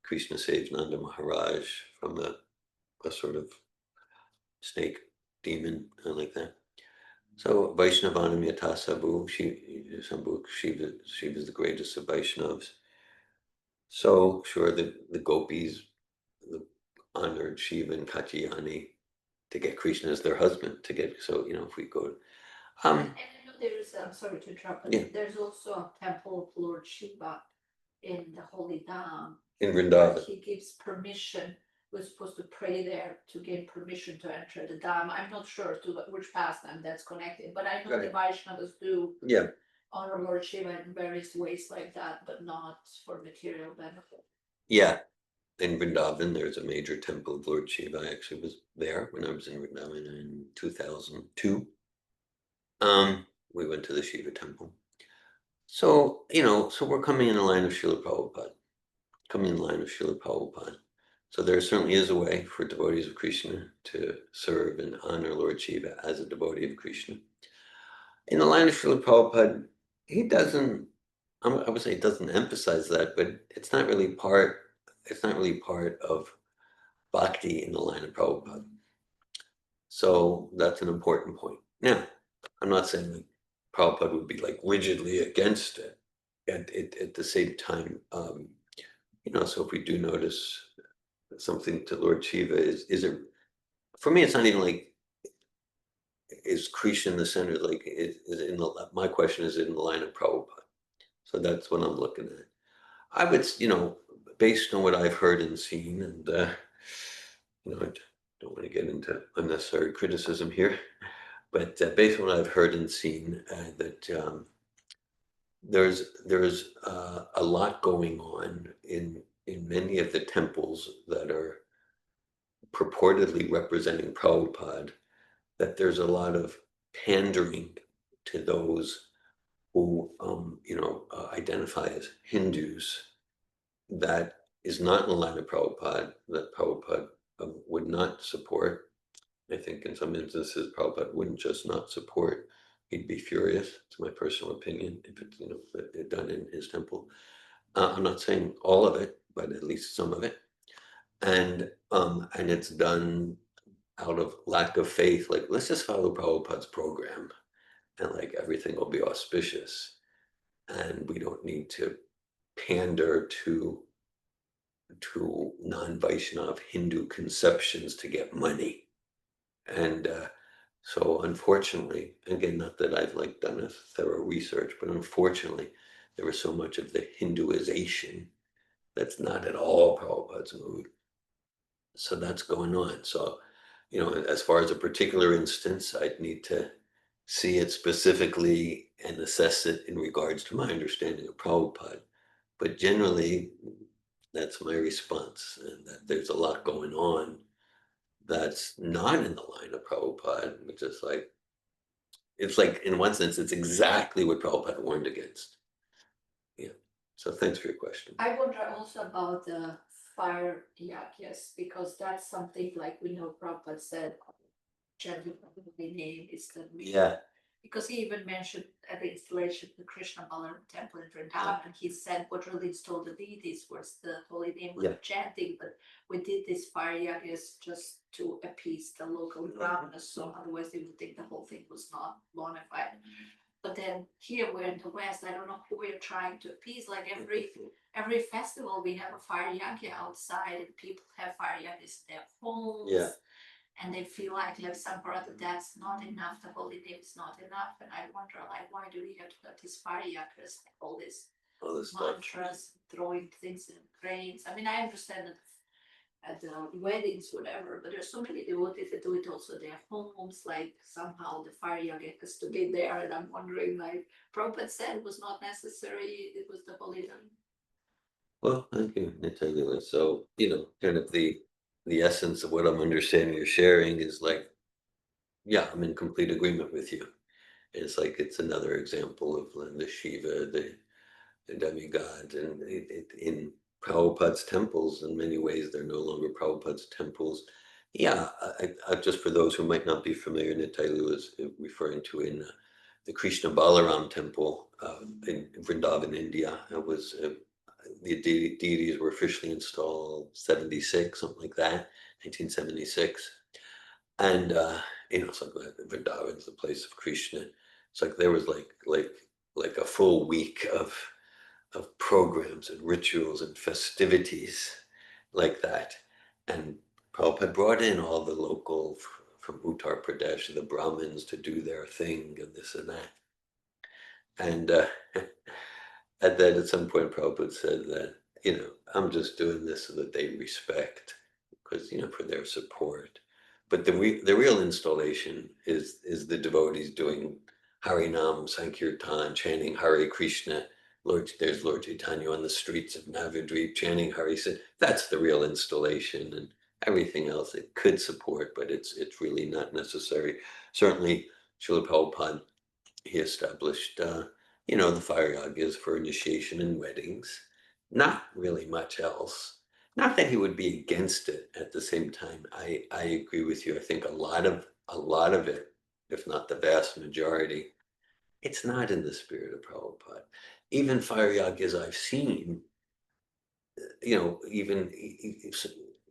Krishna saves Nanda Maharaj from a sort of snake demon, like that. So Vaishnavanam Yata Sabhu, Shiva is the greatest of Vaishnavas. So sure, the gopis honored Shiva and Katyayani get Krishna as their husband, so, if we go, And I know there's, I'm sorry to interrupt, Yeah. but there's also a temple of Lord Shiva in the Holy Dham. in Where Vrindavan. he gives permission, we're supposed to pray there to gain permission to enter the Dham. I'm not sure to which pastime that's connected, but I know the Vaishnavas do Yeah, honor Lord Shiva in various ways like that, but not for material benefit. yeah. In Vrindavan, there's a major temple of Lord Shiva. I actually was there when I was in Vrindavan in 2002. We went to the Shiva temple. So, so we're coming in the line of Srila Prabhupada. So there certainly is a way for devotees of Krishna to serve and honor Lord Shiva as a devotee of Krishna. In the line of Srila Prabhupada, he doesn't, I would say he doesn't emphasize that, but it's not really part of bhakti in the line of Prabhupada. So that's an important point. Now, I'm not saying that Prabhupada would be like rigidly against it. At the same time, so if we do notice something to Lord Shiva, is it, for me, it's not even like, is Krishna in the center? Like, is it in my question is in the line of Prabhupada. So that's what I'm looking at. I would, based on what I've heard and seen, and, I don't want to get into unnecessary criticism here, but based on what I've heard and seen, that there's a lot going on in many of the temples that are purportedly representing Prabhupada, that there's a lot of pandering to those who identify as Hindus, that is not in the line of Prabhupada, that Prabhupada would not support. I think in some instances Prabhupada wouldn't just not support, he'd be furious. It's my personal opinion, if it's done in his temple. I'm not saying all of it, but at least some of it. And it's done out of lack of faith, like, let's just follow Prabhupada's program and like everything will be auspicious. And we don't need to pander to non-Vaishnav Hindu conceptions to get money. And so unfortunately, again, not that I've like done a thorough research, but unfortunately, there was so much of the Hinduization that's not at all Prabhupada's mood. So that's going on. So, as far as a particular instance, I'd need to see it specifically and assess it in regards to my understanding of Prabhupada. But generally, that's my response, and that there's a lot going on that's not in the line of Prabhupada, which is like, it's like, in one sense, it's exactly what Prabhupada warned against. Yeah. So thanks for your question. I wonder also about the fire yagyas, because that's something like we know Prabhupada said, chanting the name is the Yeah. Because he even mentioned at the installation of the Krishna Balaram temple in Vrindavan, he said what really installed the deities was the holy name of chanting, but we did this fire yagyas just to appease the local brahmanas, so otherwise they would think the whole thing was not bona fide. But then here we're in the West, I don't know who we're trying to appease, like every festival we have a fire yagya outside and people have fire yagyas in their homes. Yeah. And they feel like some brother that's not enough, the holy name is not enough. And I wonder, like, why do we have to have these fire yakas, all this mantras, throwing things in grains? I mean, I understand that at the weddings, whatever, but there's so many devotees that do it also their homes, like somehow the fire yaga has to be there. And I'm wondering, like, Prabhupada said it was not necessary, it was the holy name. Well, thank you, Natalia. So, kind of the essence of what I'm understanding you're sharing is like, yeah, I'm in complete agreement with you. And it's like, it's another example of the Shiva, the demigod, and in Prabhupada's temples, in many ways, they're no longer Prabhupada's temples. Yeah, just for those who might not be familiar, Natalia was referring to in the Krishna Balaram temple in Vrindavan, India. It was the deities were officially installed 76, something like that, 1976. And it's like Vrindavan is the place of Krishna. It's like there was like a full week of programs and rituals and festivities like that. And Prabhupada brought in all the local from Uttar Pradesh, the Brahmins, to do their thing and this and that. And at some point, Prabhupada said that, I'm just doing this so that they respect, because, for their support. But the real installation is the devotees doing Harinam, Sankirtan, chanting Hare Krishna. There's Lord Chaitanya on the streets of Navadvip chanting Hare. That's the real installation, and everything else it could support, but it's really not necessary. Certainly, Srila Prabhupada, he established, the fire yagas for initiation and weddings. Not really much else. Not that he would be against it. At the same time, I agree with you. I think a lot of it, if not the vast majority, it's not in the spirit of Prabhupada. Even fire yagas I've seen,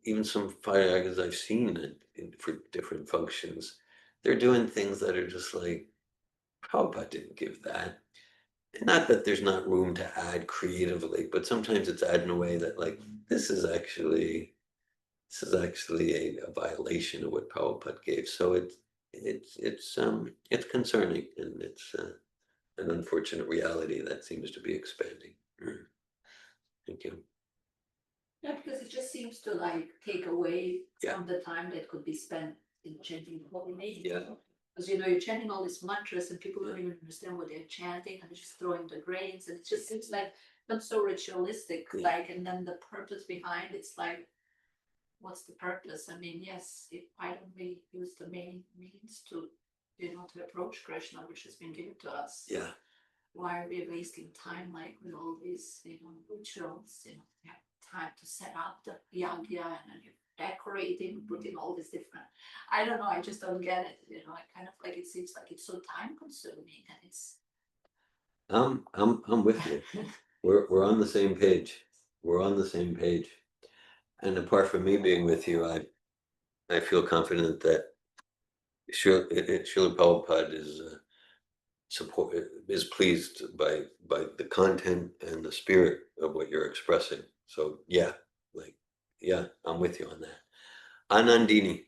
even some fire yagas I've seen for different functions, they're doing things that are just like, Prabhupada didn't give that. Not that there's not room to add creatively, but sometimes it's added in a way that, like, this is actually a violation of what Prabhupada gave. So it's concerning, and it's an unfortunate reality that seems to be expanding. Thank you. Yeah, because it just seems to like take away Yeah. from the time that could be spent in chanting the holy name. Yeah. Because you're chanting all these mantras and people don't even understand what they're chanting, and they're just throwing the grains, and it just seems like not so ritualistic. Yeah. Like, and then the purpose behind it's like, what's the purpose? I mean, yes, why don't we use the main means to to approach Krishna, which has been given to us? Yeah. Why are we wasting time like with all these rituals? You have time to set up the yagya, and then you're decorating, putting all these different. I don't know. I just don't get it. I kind of like, it seems like it's so time consuming, and it's. I'm with you. We're on the same page. We're on the same page. And apart from me being with you, I feel confident that Srila Prabhupada is pleased by the content and the spirit of what you're expressing. So yeah, I'm with you on that. Anandini.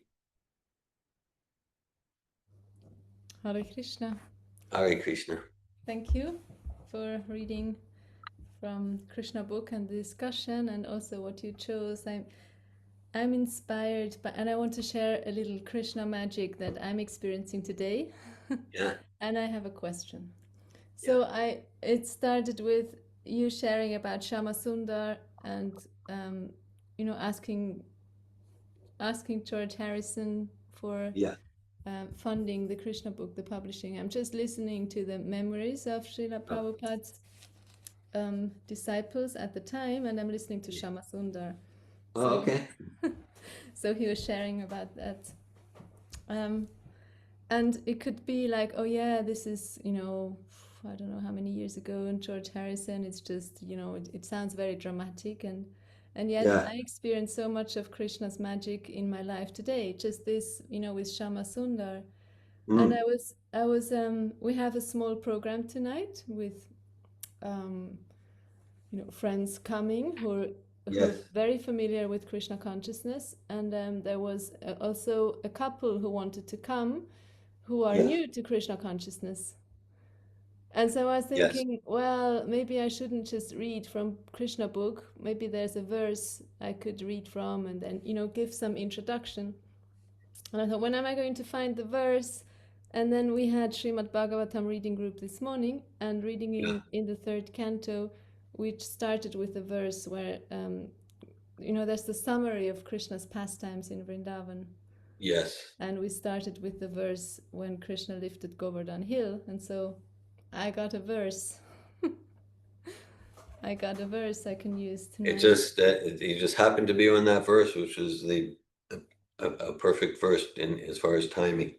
Hare Krishna. Hare Krishna. Thank you for reading from Krishna book and the discussion, and also what you chose. I'm inspired by, and I want to share a little Krishna magic that I'm experiencing today. Yeah. And I have a question. So it started with you sharing about Shama Sundar and asking George Harrison for funding the Krishna book, the publishing. I'm just listening to the memories of Srila Prabhupada's disciples at the time, and I'm listening to Shama Sundar. Oh, okay. So he was sharing about that. And it could be like, oh yeah, this is, I don't know how many years ago, and George Harrison, it's just, it sounds very dramatic, and yet I experienced so much of Krishna's magic in my life today, just this, with Shama Sundar. And we have a small program tonight with, friends coming who are very familiar with Krishna consciousness. And there was also a couple who wanted to come who are new to Krishna consciousness. And so I was thinking, well, maybe I shouldn't just read from Krishna book. Maybe there's a verse I could read from, and then, give some introduction. And I thought, when am I going to find the verse? And then we had Srimad Bhagavatam reading group this morning, and reading in the third canto, which started with a verse where, there's the summary of Krishna's pastimes in Vrindavan. Yes. And we started with the verse when Krishna lifted Govardhan hill. And so I got a verse. I can use tonight. You just happened to be on that verse, which is a perfect verse as far as timing.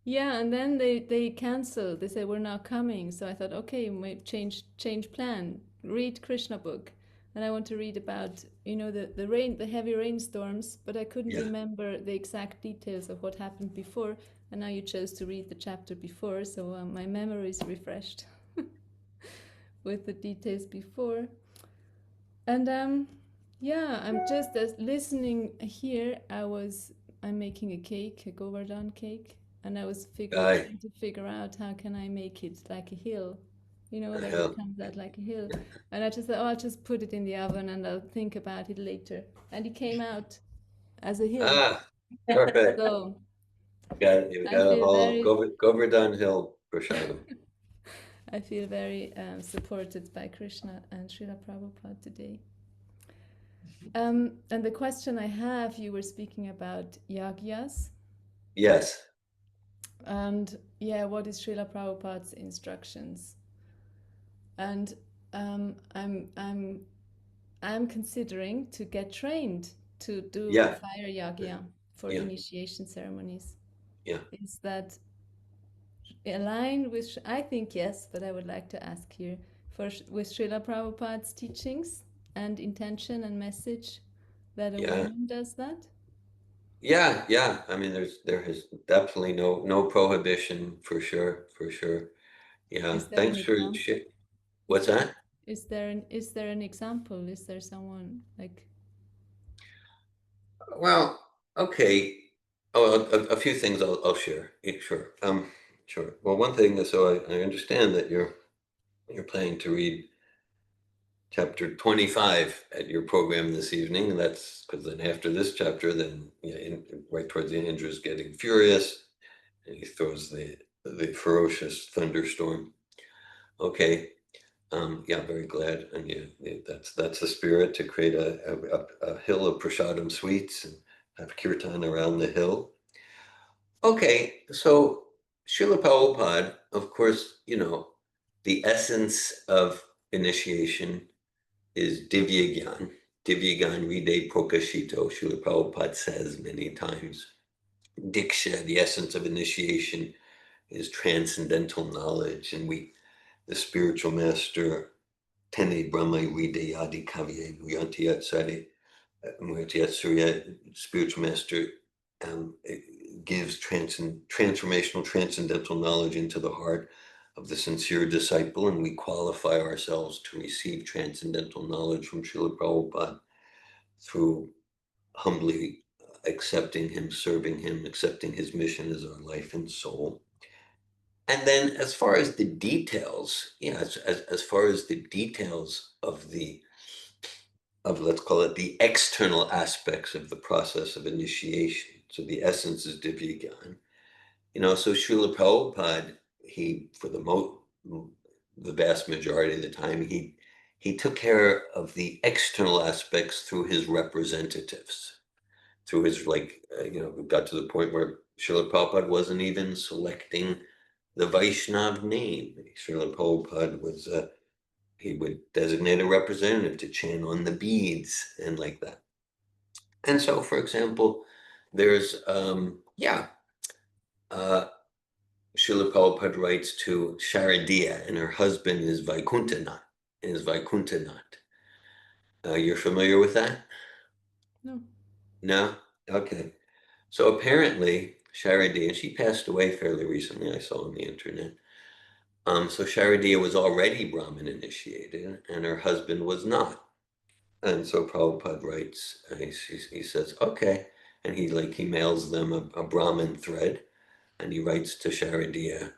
Yeah, and then they canceled. They said, we're not coming. So I thought, okay, change plan. Read Krishna book. And I want to read about, the heavy rainstorms, but I couldn't remember the exact details of what happened before. And now you chose to read the chapter before, so my memory is refreshed with the details before. And I'm just listening here. I was I'm making a cake, a Govardhan cake, and I was Aye, trying to figure out how can I make it like a hill, you know, the that it hell. comes out like a hill. And I just thought, oh, I'll just put it in the oven and I'll think about it later. And it came out as a hill. Ah, perfect. So You I got a feel whole very, Govardhan Hill Prashadam. I feel very supported by Krishna and Srila Prabhupada today. And the question I have, you were speaking about yagyas, Yes. and yeah, what is Srila Prabhupada's instructions? And I'm considering to get trained to do a Yeah. fire yagya for Yeah. initiation ceremonies. Yeah. Is that aligned with? I think yes, but I would like to ask here with Srila Prabhupada's teachings and intention and message that a Yeah. woman does that. Yeah. Yeah. I mean, there is definitely no prohibition for sure. For sure. Yeah. Is there an Thanks for example? Is what's there that? is there an example? Is there someone like Well, okay. Oh, a few things I'll share. Yeah, sure. Sure. Well, one thing is, so I understand that you're planning to read chapter 25 at your program this evening. And that's because then after this chapter, then right towards the end, Indra's getting furious, and he throws the ferocious thunderstorm. Okay. Yeah, very glad. And yeah, that's the spirit, to create a hill of prasadam sweets and have kirtan around the hill. Okay, so Srila Prabhupada, of course, the essence of initiation is Divya Gyan. Divya Gyan Ride Prokashito, Srila Prabhupada says many times. Diksha, the essence of initiation, is transcendental knowledge, and the spiritual master, Tene Brahma Ridayadi Kavye Muyantiyatsari, Muyantiyatsuriya, spiritual master, gives transformational, transcendental knowledge into the heart of the sincere disciple, and we qualify ourselves to receive transcendental knowledge from Srila Prabhupada through humbly accepting him, serving him, accepting his mission as our life and soul. And then as far as the details, as far as the details of let's call it the external aspects of the process of initiation. So the essence is Divya Gyan. So Srila Prabhupada, for the vast majority of the time, he took care of the external aspects through his representatives, through his we got to the point where Srila Prabhupada wasn't even selecting the Vaishnav name. Srila Prabhupada he would designate a representative to chant on the beads and like that. And so, for example, there's Srila Prabhupada writes to Sharadiya, and her husband is Vaikuntanath. You're familiar with that? no? No? Okay. So apparently, Sharadiya, she passed away fairly recently, I saw on the internet. So Sharadiya was already Brahmin initiated, and her husband was not. And so Prabhupada writes, he says, okay. And he mails them a Brahmin thread, and he writes to Sharadiya,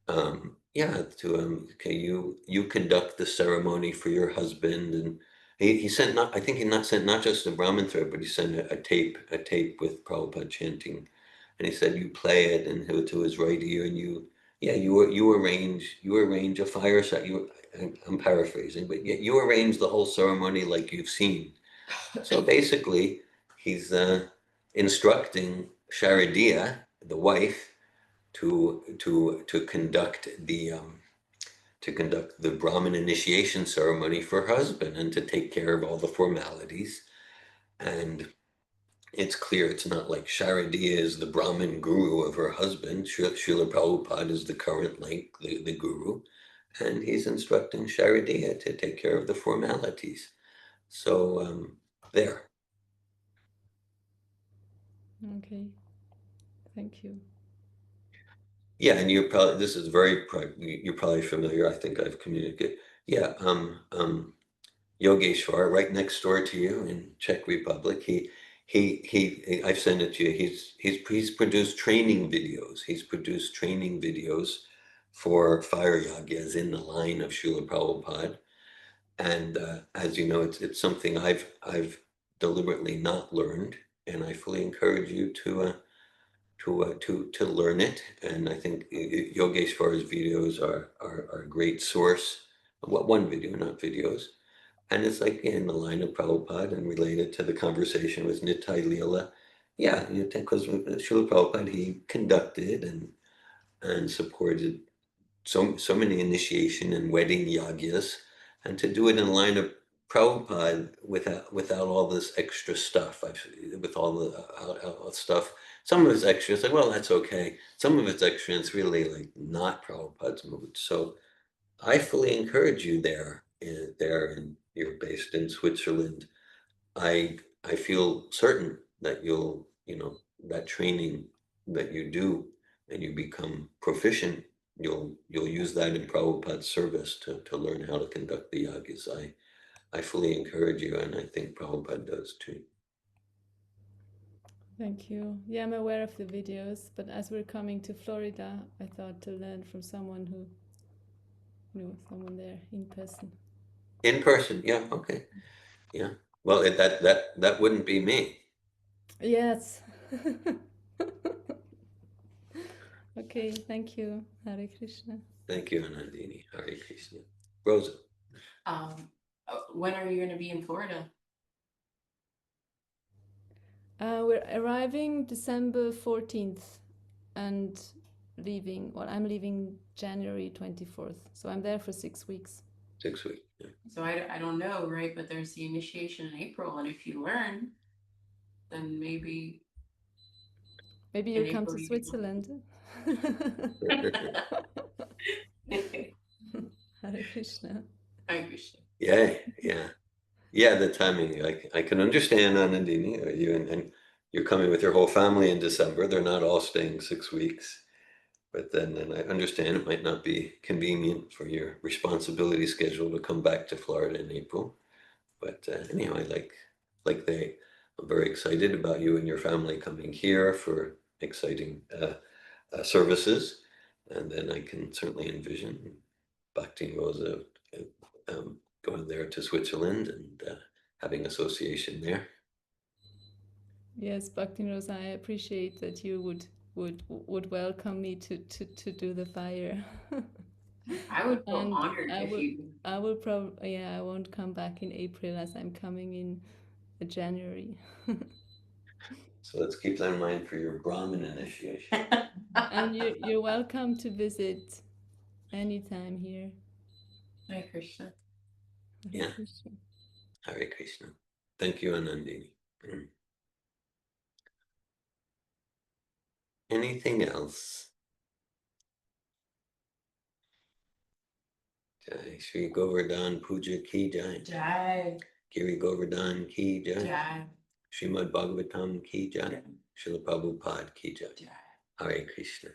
okay, you conduct the ceremony for your husband. And he sent I think he not sent not just a Brahmin thread, but he sent a tape with Prabhupada chanting. And he said, you play it and to his right ear, and you arrange a fireside. I'm paraphrasing, but you arrange the whole ceremony like you've seen. So basically, he's instructing Sharadiya, the wife, to conduct the Brahmin initiation ceremony for her husband, and to take care of all the formalities. And it's clear it's not like Sharadiya is the Brahmin guru of her husband. Srila Prabhupada is the current link, the guru, and he's instructing Sharadiya to take care of the formalities. So there. Okay, thank you. Yeah, and this is you're probably familiar. I think I've communicated. Yeah, Yogeshwar, right next door to you in Czech Republic, I've sent it to you. He's produced training videos. He's produced training videos for fire yagyas in the line of Srila Prabhupada. And as you know, it's something I've deliberately not learned, and I fully encourage you to learn it. And I think Yogeshwar's videos are a great source. Well, one video, not videos. And it's like in the line of Prabhupada and related to the conversation with Nitai Leela. Yeah, because Srila Prabhupada, he conducted and supported so many initiation and wedding yagyas, and to do it in line of Prabhupada without all this extra stuff, with all the stuff. Some of it's extra, it's like, well, that's okay. Some of it's extra, and it's really like not Prabhupada's mood. So I fully encourage you there, and you're based in Switzerland. I feel certain that that training that you do and you become proficient, you'll use that in Prabhupada's service to learn how to conduct the yagas. I fully encourage you, and I think Prabhupada does too. Thank you. Yeah, I'm aware of the videos, but as we're coming to Florida, I thought to learn from someone who knew someone there in person. In person, yeah, okay, yeah. Well, that wouldn't be me. Yes. Okay, thank you. Hare Krishna. Thank you, Anandini. Hare Krishna. Rosa. When are you going to be in Florida? We're arriving December 14th and leaving, well, I'm leaving January 24th. So I'm there for 6 weeks. 6 weeks. Yeah. So I don't know, right? But there's the initiation in April, and if you learn, then maybe Maybe in you come April to you can- Switzerland. Hare Krishna. Hare Krishna. Yeah, the timing, I can understand, Anandini, and you're coming with your whole family in December. They're not all staying 6 weeks. But then I understand it might not be convenient for your responsibility schedule to come back to Florida in April. But anyhow, I'm very excited about you and your family coming here for exciting services. And then I can certainly envision Bhakti and Rosa going there to Switzerland and having association there. Yes, Bhakti Rosa, I appreciate that you would welcome me to do the fire. I would feel And honored if you. I will probably, yeah, I won't come back in April as I'm coming in January. So let's keep that in mind for your Brahmin initiation. And you're welcome to visit anytime here. Hare Krishna. Yeah. Hare Krishna. Hare Krishna. Thank you, Anandini. Anything else? Jai Shri Govardhan-Puja ki jai. Jai. Giri Govardhan ki jai. Jai. Srimad Bhagavatam ki jai. Srila Prabhupada ki jai. Jai. Hare Krishna.